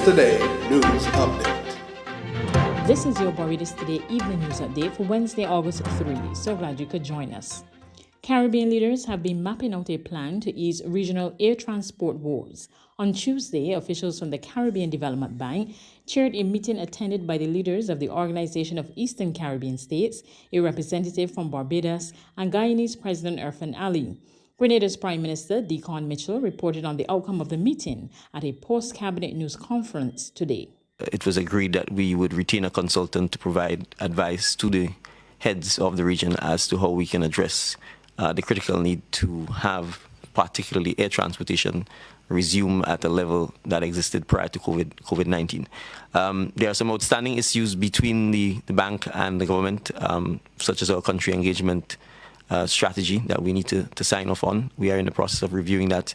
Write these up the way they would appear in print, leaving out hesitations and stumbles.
Today News Update. This is your Barbados Today Evening News Update for Wednesday, August 3. So glad you could join us. Caribbean leaders have been mapping out a plan to ease regional air transport woes. On Tuesday, officials from the Caribbean Development Bank chaired a meeting attended by the leaders of the Organization of Eastern Caribbean States, a representative from Barbados, and Guyanese President Irfan Ali. Grenada's Prime Minister Deacon Mitchell reported on the outcome of the meeting at a post-cabinet news conference today. It was agreed that we would retain a consultant to provide advice to the heads of the region as to how we can address the critical need to have particularly air transportation resume at a level that existed prior to COVID-19. There are some outstanding issues between the bank and the government, such as our country engagement strategy that we need to sign off on. We are in the process of reviewing that,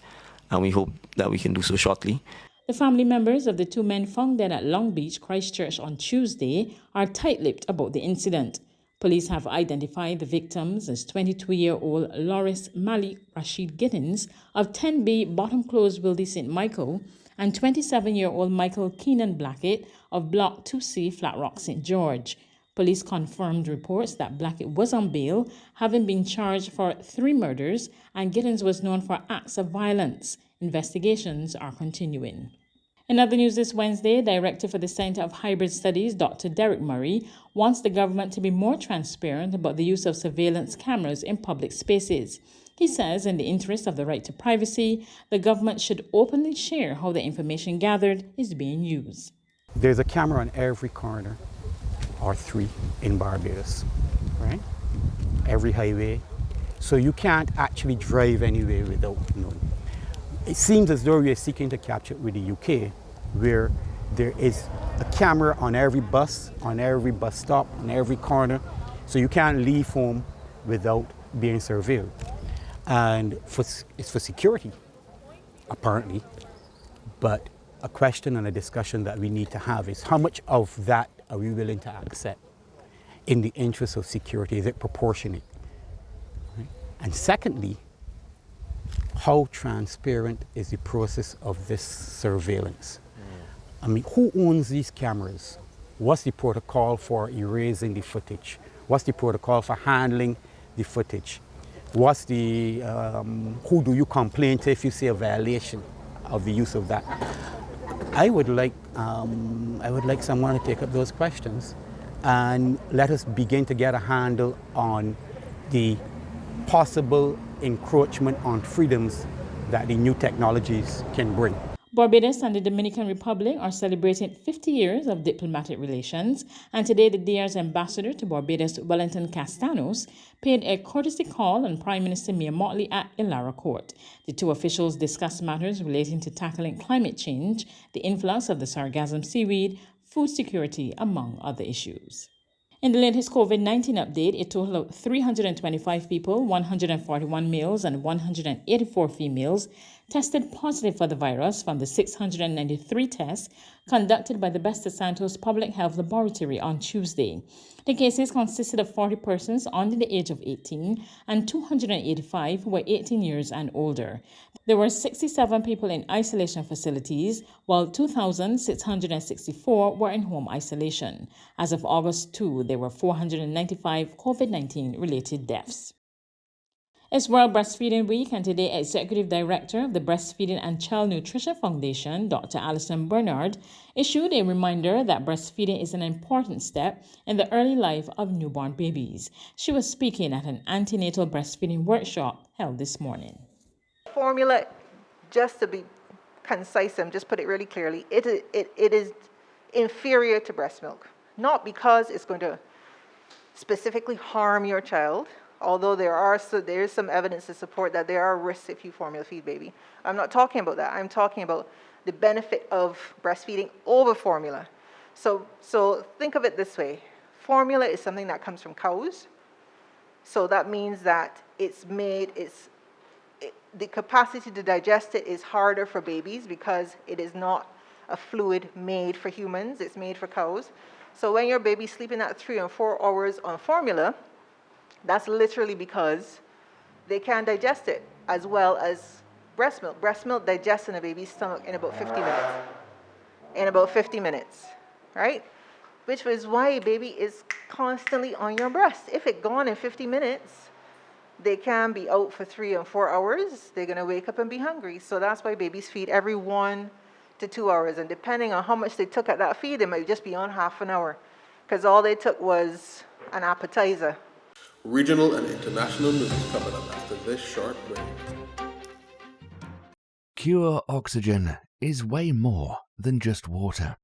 and we hope that we can do so shortly. The family members of the two men found dead at Long Beach, Christchurch on Tuesday are tight-lipped about the incident. Police have identified the victims as 22-year-old Loris Malik Rashid Gittins of 10B Bottom Close Wildy St. Michael and 27-year-old Michael Keenan Blackett of Block 2C Flat Rock St. George. Police confirmed reports that Blackett was on bail, having been charged for 3 murders, and Gittins was known for acts of violence. Investigations are continuing. In other news this Wednesday, Director for the Center of Hybrid Studies, Dr. Derek Murray, wants the government to be more transparent about the use of surveillance cameras in public spaces. He says, in the interest of the right to privacy, the government should openly share how the information gathered is being used. There's a camera on every corner, or 3 in Barbados, right? Every highway. So you can't actually drive anywhere without knowing. It seems as though we are seeking to capture it with the UK, where there is a camera on every bus stop, on every corner, so you can't leave home without being surveilled. And it's for security, apparently. But a question and a discussion that we need to have is how much of that are we willing to accept in the interest of security? Is it proportionate? Right? And secondly, how transparent is the process of this surveillance? I mean, who owns these cameras? What's the protocol for erasing the footage? What's the protocol for handling the footage? What's the, who do you complain to if you see a violation of the use of that? I would like someone to take up those questions and let us begin to get a handle on the possible encroachment on freedoms that the new technologies can bring. Barbados and the Dominican Republic are celebrating 50 years of diplomatic relations, and today the DR's ambassador to Barbados, Wellington Castanos, paid a courtesy call on Prime Minister Mia Mottley at Illawarra Court. The two officials discussed matters relating to tackling climate change, the influx of the sargassum seaweed, food security, among other issues. In the latest COVID-19 update, a total of 325 people, 141 males and 184 females, tested positive for the virus from the 693 tests conducted by the Besta Santos Public Health Laboratory on Tuesday. The cases consisted of 40 persons under the age of 18 and 285 who were 18 years and older. There were 67 people in isolation facilities, while 2,664 were in home isolation. As of August 2, there were 495 COVID-19 related deaths. It's World Breastfeeding Week, and today Executive Director of the Breastfeeding and Child Nutrition Foundation, Dr. Alison Bernard, issued a reminder that breastfeeding is an important step in the early life of newborn babies. She was speaking at an antenatal breastfeeding workshop held this morning. Formula, just to be concise and just put it really clearly, it is inferior to breast milk. Not because it's going to specifically harm your child, although there is some evidence to support that there are risks if you formula feed baby. I'm not talking about that. I'm talking about the benefit of breastfeeding over formula. So think of it this way. Formula is something that comes from cows. So that means that the capacity to digest it is harder for babies because it is not a fluid made for humans. It's made for cows. So when your baby's sleeping at 3 and 4 hours on formula, that's literally because they can't digest it as well as breast milk. Breast milk digests in a baby's stomach in about 50 minutes. in about 50 minutes, right? Which is why baby is constantly on your breast. If it's gone in 50 minutes, they can be out for 3 and 4 hours. They're going to wake up and be hungry. So that's why babies feed every 1 to 2 hours. And depending on how much they took at that feed, they might just be on half an hour because all they took was an appetizer. Regional and international news coming up after this short break. Pure oxygen is way more than just water.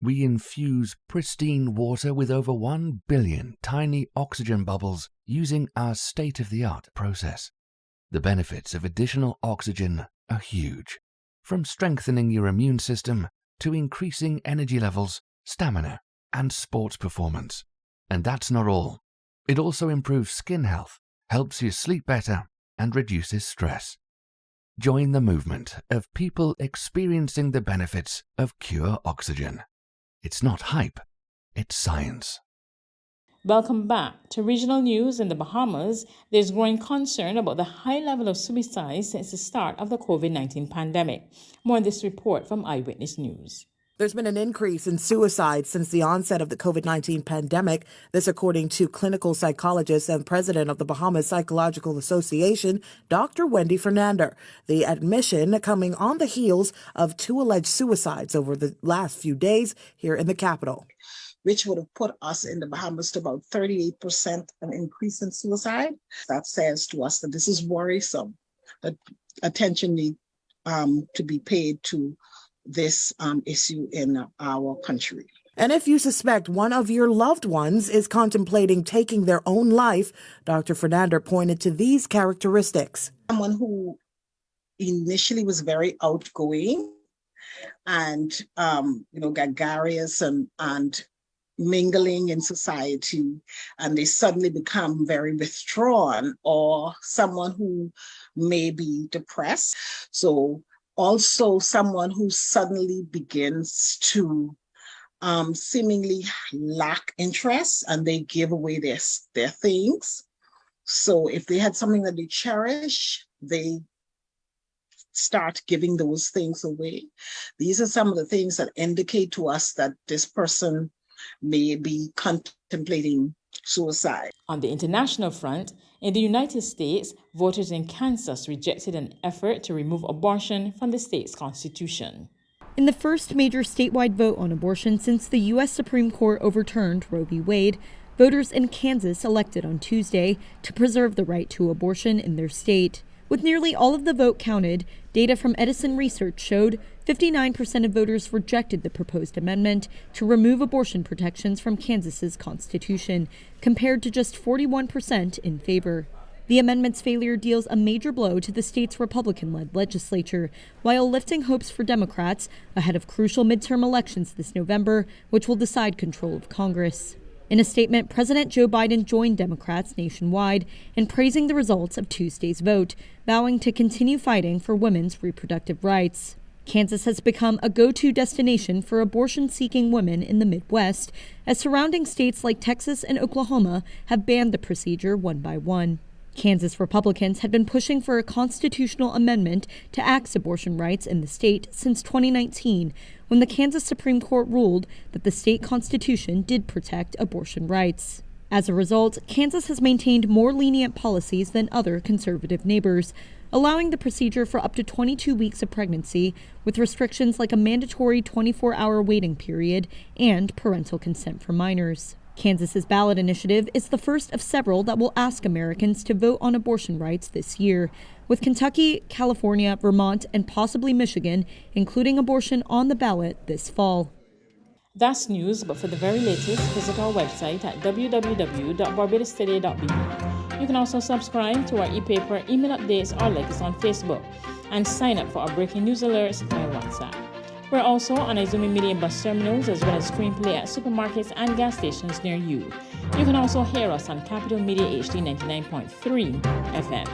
We infuse pristine water with over 1 billion tiny oxygen bubbles using our state-of-the-art process. The benefits of additional oxygen are huge, from strengthening your immune system to increasing energy levels, stamina, and sports performance. And that's not all. It also improves skin health, helps you sleep better, and reduces stress. Join the movement of people experiencing the benefits of pure oxygen. It's not hype, it's science. Welcome back to regional news. In the Bahamas. There's growing concern about the high level of suicides since the start of the COVID-19 pandemic. More in this report from Eyewitness News. There's been an increase in suicide since the onset of the COVID-19 pandemic. This according to clinical psychologist and president of the Bahamas Psychological Association, Dr. Wendy Fernander. The admission coming on the heels of 2 alleged suicides over the last few days here in the capital, which would have put us in the Bahamas to about 38% an increase in suicide. That says to us that this is worrisome, that attention needs to be paid to this issue in our country. And if you suspect one of your loved ones is contemplating taking their own life, Dr. Fernander pointed to these characteristics. Someone who initially was very outgoing and gregarious and mingling in society, and they suddenly become very withdrawn, or someone who may be depressed. So also someone who suddenly begins to seemingly lack interest and they give away their things. So if they had something that they cherish, they start giving those things away. These are some of the things that indicate to us that this person may be contemplating suicide. On the international front, in the United States, voters in Kansas rejected an effort to remove abortion from the state's constitution. In the first major statewide vote on abortion since the U.S. Supreme Court overturned Roe v. Wade, voters in Kansas elected on Tuesday to preserve the right to abortion in their state. With nearly all of the vote counted, data from Edison Research showed 59% of voters rejected the proposed amendment to remove abortion protections from Kansas's constitution, compared to just 41% in favor. The amendment's failure deals a major blow to the state's Republican-led legislature, while lifting hopes for Democrats ahead of crucial midterm elections this November, which will decide control of Congress. In a statement, President Joe Biden joined Democrats nationwide in praising the results of Tuesday's vote, vowing to continue fighting for women's reproductive rights. Kansas has become a go-to destination for abortion-seeking women in the Midwest, as surrounding states like Texas and Oklahoma have banned the procedure one by one. Kansas Republicans had been pushing for a constitutional amendment to axe abortion rights in the state since 2019, when the Kansas Supreme Court ruled that the state constitution did protect abortion rights. As a result, Kansas has maintained more lenient policies than other conservative neighbors, allowing the procedure for up to 22 weeks of pregnancy, with restrictions like a mandatory 24-hour waiting period and parental consent for minors. Kansas's ballot initiative is the first of several that will ask Americans to vote on abortion rights this year, with Kentucky, California, Vermont, and possibly Michigan including abortion on the ballot this fall. That's news, but for the very latest, visit our website at www.barbadostoday.be. You can also subscribe to our e-paper, email updates, or like us on Facebook, and sign up for our breaking news alerts via WhatsApp. We're also on Izumi Media bus terminals as well as screenplay at supermarkets and gas stations near you. You can also hear us on Capital Media HD 99.3 FM.